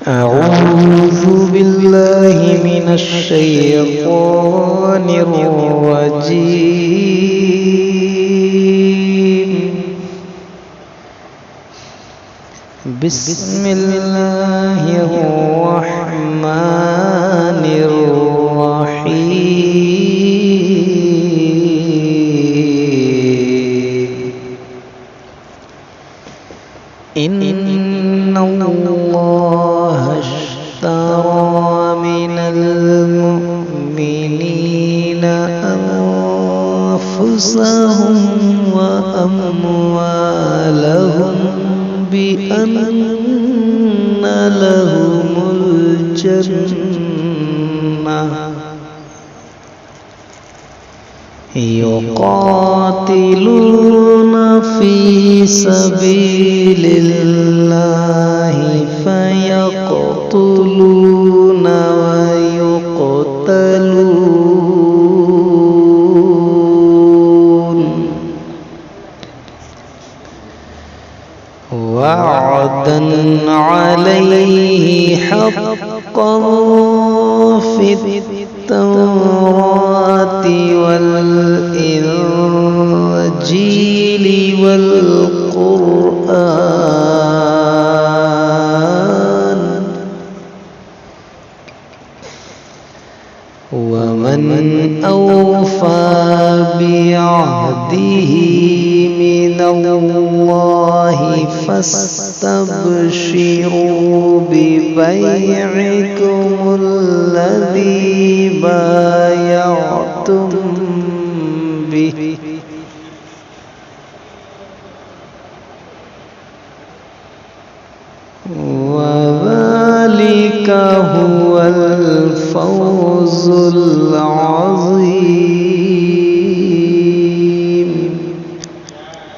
أعوذ بالله من الشيطان الرجيم. بسم الله الرحمن الرحيم. إن الله اشترى من المؤمنين أنفسهم وأموالهم بأن لهم الجنة يقاتلون في سبيل الله فيقتلون ويقتلون وعدا عليه حقا في التوراة والإنجيل والقرآن. ومن أوفى بعهده من الله فاستبشروا ببيعكم الذي بايعتم به وذلك هو الفوز العظيم.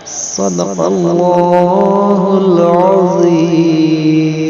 صدق الله العظيم.